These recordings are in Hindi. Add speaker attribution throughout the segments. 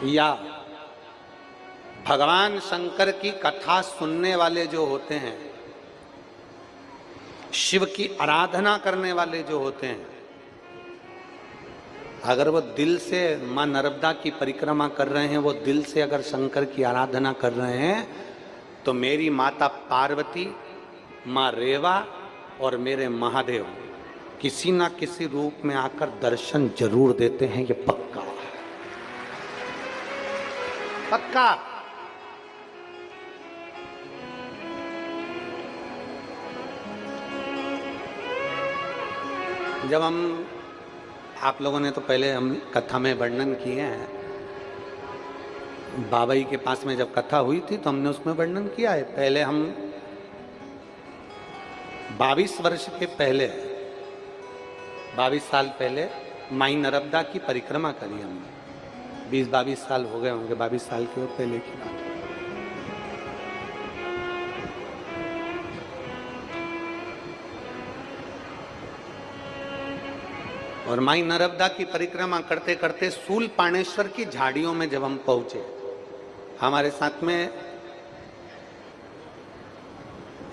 Speaker 1: या भगवान शंकर की कथा सुनने वाले जो होते हैं, शिव की आराधना करने वाले जो होते हैं, अगर वो दिल से माँ नर्मदा की परिक्रमा कर रहे हैं, वो दिल से अगर शंकर की आराधना कर रहे हैं, तो मेरी माता पार्वती, माँ रेवा और मेरे महादेव किसी ना किसी रूप में आकर दर्शन जरूर देते हैं। ये पक्का पक्का। जब हम, आप लोगों ने तो पहले हम कथा में वर्णन किए हैं, बाबा जी के पास में जब कथा हुई थी तो हमने उसमें वर्णन किया है। पहले हम 22 वर्ष के पहले, 22 साल पहले माई नर्मदा की परिक्रमा करी हमने। 20-22 साल हो गए होंगे, 22 साल के पहले की बात। और माई नर्मदा की परिक्रमा करते करते शूलपाणेश्वर की झाड़ियों में जब हम पहुंचे, हमारे साथ में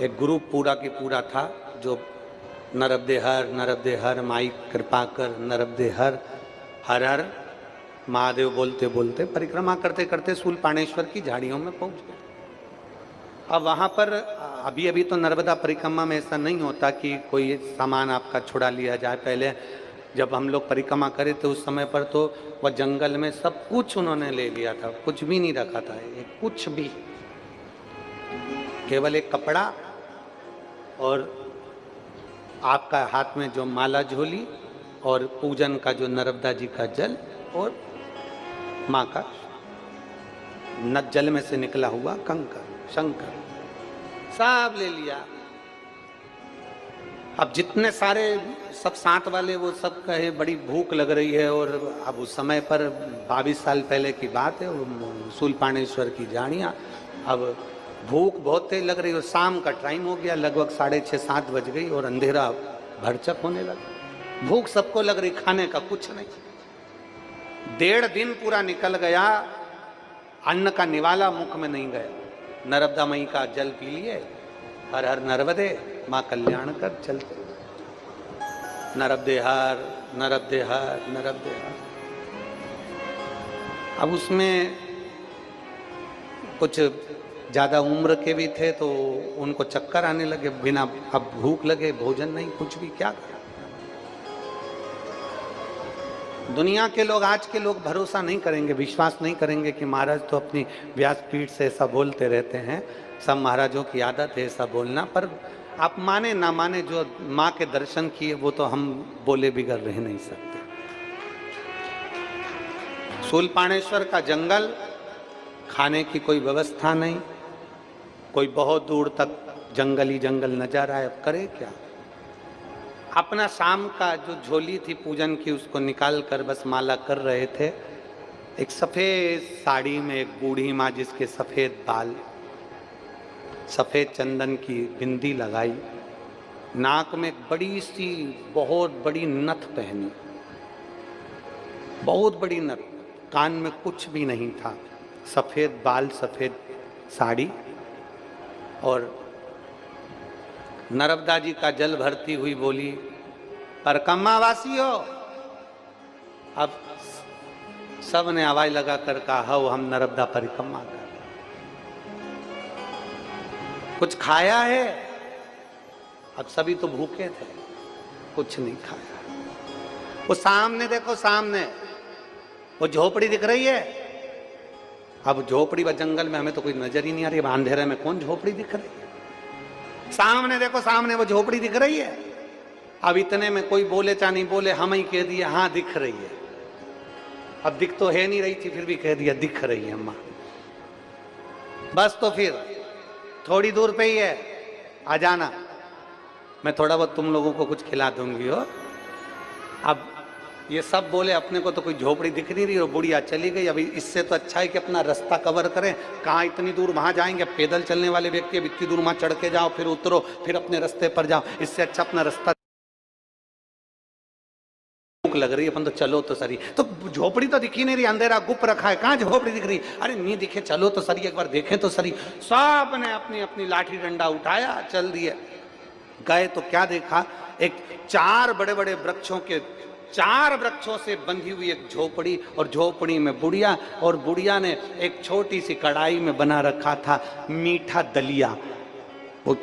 Speaker 1: एक ग्रुप पूरा की पूरा था जो नर्मदे हर माई कृपा कर, नर्मदे हर हर महादेव बोलते बोलते परिक्रमा करते करते शूलपाणेश्वर की झाड़ियों में पहुंच गए। अब वहां पर अभी तो नर्मदा परिक्रमा में ऐसा नहीं होता कि कोई सामान आपका छुड़ा लिया जाए। पहले जब हम लोग परिक्रमा करे थे उस समय पर तो वह जंगल में सब कुछ उन्होंने ले लिया था, कुछ भी नहीं रखा था, कुछ भी, केवल एक कपड़ा और आपका हाथ में जो माला झोली और पूजन का जो नर्मदा जी का जल और माँ का न जल में से निकला हुआ कंकर शंकर सब ले लिया। अब जितने सारे सब साथ वाले वो सब कहे बड़ी भूख लग रही है, और अब उस समय पर 22 साल पहले की बात है, शूलपाणेश्वर की झाड़ियाँ, अब भूख बहुत तेज लग रही है। शाम का टाइम हो गया, लगभग 6:30-7 बज गई और अंधेरा भरचक होने लगा। भूख सबको लग रही, खाने का कुछ नहीं। 1.5 दिन पूरा निकल गया, अन्न का निवाला मुख में नहीं गया। नर्मदा मई का जल पी लिए, हर हर नर्मदे माँ कल्याण कर चलते, नर्मदे हर नर्मदे हर नर्मदे हर। अब उसमें कुछ ज्यादा उम्र के भी थे तो उनको चक्कर आने लगे, बिना, अब भूख लगे, भोजन नहीं, कुछ भी, क्या करें। दुनिया के लोग, आज के लोग भरोसा नहीं करेंगे, विश्वास नहीं करेंगे कि महाराज तो अपनी व्यासपीठ से ऐसा बोलते रहते हैं, सब महाराजों की आदत है ऐसा बोलना। पर आप माने ना माने, जो माँ के दर्शन किए वो तो हम बोले बिगड़ रह नहीं सकते। शूलपाणेश्वर का जंगल, खाने की कोई व्यवस्था नहीं, कोई बहुत दूर तक जंगल ही जंगल नजर आए, अब करे क्या। अपना शाम का जो झोली थी पूजन की उसको निकाल कर बस माला कर रहे थे। एक सफेद साड़ी में एक बूढ़ी माँ, जिसके सफेद बाल, सफेद चंदन की बिंदी लगाई, नाक में बड़ी सी बहुत बड़ी नथ पहनी, बहुत बड़ी नथ, कान में कुछ भी नहीं था, सफेद बाल, सफेद साड़ी, और नर्मदा जी का जल भरती हुई बोली, परिक्रमा वासी हो। अब सब ने आवाज लगा कर कहा, हो हम नर्मदा परिक्रमा कर। कुछ खाया है? अब सभी तो भूखे थे, कुछ नहीं खाया। वो सामने देखो, सामने वो झोपड़ी दिख रही है। अब झोपड़ी व जंगल में हमें तो कोई नजर ही नहीं आ रही, अब अंधेरे में कौन झोपड़ी दिख रही है। सामने देखो, सामने वो झोपड़ी दिख रही है। अब इतने में कोई बोले चाहे नहीं बोले, हम ही कह दिए हाँ दिख रही है। अब दिख तो है नहीं रही थी, फिर भी कह दिया दिख रही है अम्मा। बस तो फिर थोड़ी दूर पे ही है, आ जाना, मैं थोड़ा बहुत तुम लोगों को कुछ खिला दूंगी हो। अब ये सब बोले, अपने को तो कोई झोपड़ी दिख नहीं रही और बुढ़िया चली गई। अभी इससे तो अच्छा है कि अपना रास्ता कवर करें, कहाँ इतनी दूर वहां जाएंगे। पैदल चलने वाले व्यक्ति अब इतनी दूर वहां चढ़ के जाओ, फिर उतरो, फिर अपने रास्ते पर जाओ, इससे अच्छा अपना रास्ता लग रही है, अपन तो चलो तो सरी। तो झोपड़ी तो दिखी नहीं रही, अंधेरा गुप रखा है, कहाँ झोपड़ी दिख रही? अरे नहीं दिखे, चलो तो सरी, एक बार देखें तो सरी। सब ने अपनी अपनी लाठी डंडा उठाया, चल दिए। गए तो क्या देखा, एक 4 बड़े बड़े वृक्षों के 4 वृक्षों से बंधी हुई एक झोपड़ी, और झोपड़ी में बुढ़िया, और बुढ़िया ने एक छोटी सी कढ़ाई में बना रखा था मीठा दलिया, वो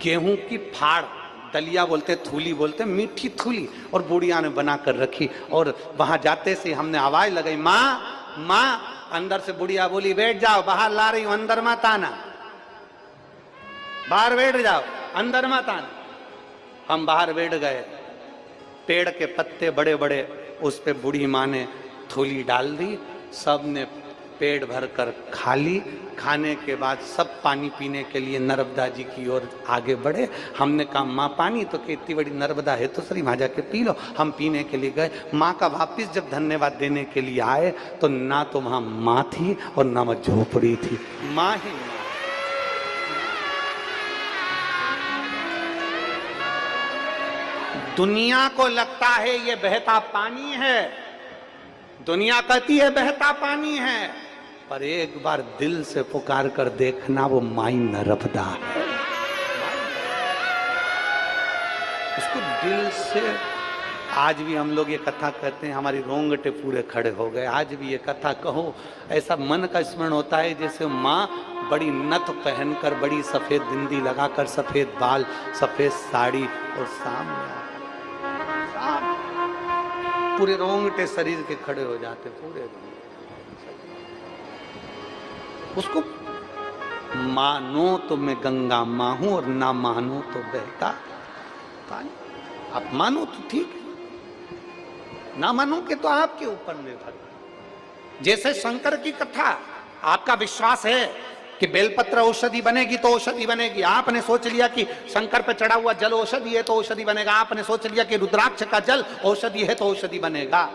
Speaker 1: गेहूं की फाड़, दलिया बोलते, थूली बोलते, मीठी थूली, और बुढ़िया ने बना कर रखी। और वहां जाते से हमने आवाज लगाई, माँ माँ। अंदर से बुढ़िया बोली, बैठ जाओ, बाहर ला रही हूं, अंदर मत आना, बाहर बैठ जाओ, अंदर मत आना। हम बाहर बैठ गए, पेड़ के पत्ते बड़े बड़े, उस पे बूढ़ी माँ ने थूली डाल दी, सब ने पेट भर कर खा ली। खाने के बाद सब पानी पीने के लिए नर्मदा जी की ओर आगे बढ़े। हमने कहा माँ पानी, तो कि इतनी बड़ी नर्मदा है तो सरी वहाँ जाके पी लो। हम पीने के लिए गए, माँ का वापिस जब धन्यवाद देने के लिए आए तो ना तो वहाँ माँ थी और ना वहाँ झोपड़ी थी, माँ ही माँ। दुनिया को लगता है ये बहता पानी है, दुनिया कहती है बहता पानी है, पर एक बार दिल से पुकार कर देखना, वो माई नर्मदा है। उसको दिल से, आज भी हम लोग ये कथा कहते हैं, हमारी रोंगटे पूरे खड़े हो गए। आज भी ये कथा कहो, ऐसा मन का स्मरण होता है जैसे माँ बड़ी नथ पहनकर, बड़ी सफेद बिंदी लगाकर, सफेद बाल, सफेद साड़ी, और सामने पूरे रोंगटे शरीर के खड़े हो जाते, पूरे। उसको मानो तो मैं गंगा माँ हूं, और ना मानो तो बहता पानी। आप मानो तो ठीक है, ना मानो के तो आपके ऊपर निर्भर। जैसे शंकर की कथा, आपका विश्वास है कि बेलपत्र औषधि बनेगी तो औषधि बनेगी। आपने सोच लिया कि शंकर पे चढ़ा हुआ जल औषधि है तो औषधि बनेगा। आपने सोच लिया कि रुद्राक्ष का जल औषधि है तो औषधि बनेगा,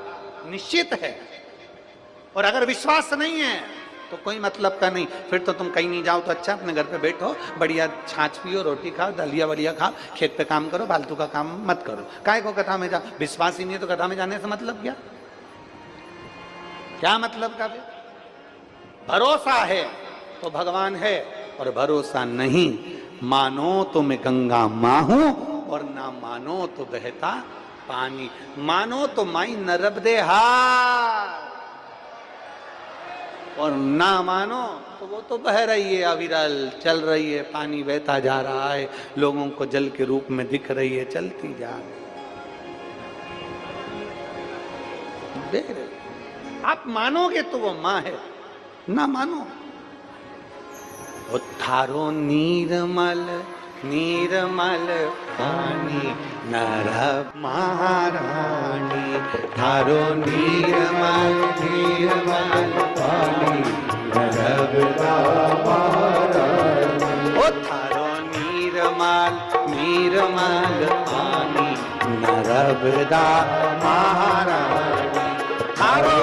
Speaker 1: निश्चित है। और अगर विश्वास नहीं है तो कोई मतलब का नहीं, फिर तो तुम कहीं नहीं जाओ तो अच्छा, अपने घर पे बैठो, बढ़िया छाछ पियो, रोटी खाओ, दलिया बढ़िया खाओ, खेत पे काम करो, फालतू का काम मत करो। काहे को कथा में जाओ? विश्वास ही नहीं है तो कथा में जाने से मतलब क्या? क्या मतलब का? भरोसा है तो भगवान है, और भरोसा नहीं, मानो तो मैं गंगा माँ हूं, और ना मानो तो बहता पानी। मानो तो माई नर्मदे हार, और ना मानो तो वो तो बह रही है, अविरल चल रही है, पानी बहता जा रहा है, लोगों को जल के रूप में दिख रही है, चलती जा रही। आप मानोगे तो वो माँ है, ना मानो। थारो नीरमल नीरमल पानी नर महारानी, थारो नीरमल नीरमल पानी नर्मदा महारानी। ओ थारो नीरमल नीरमल पानी नर्मदा महारानी, थारो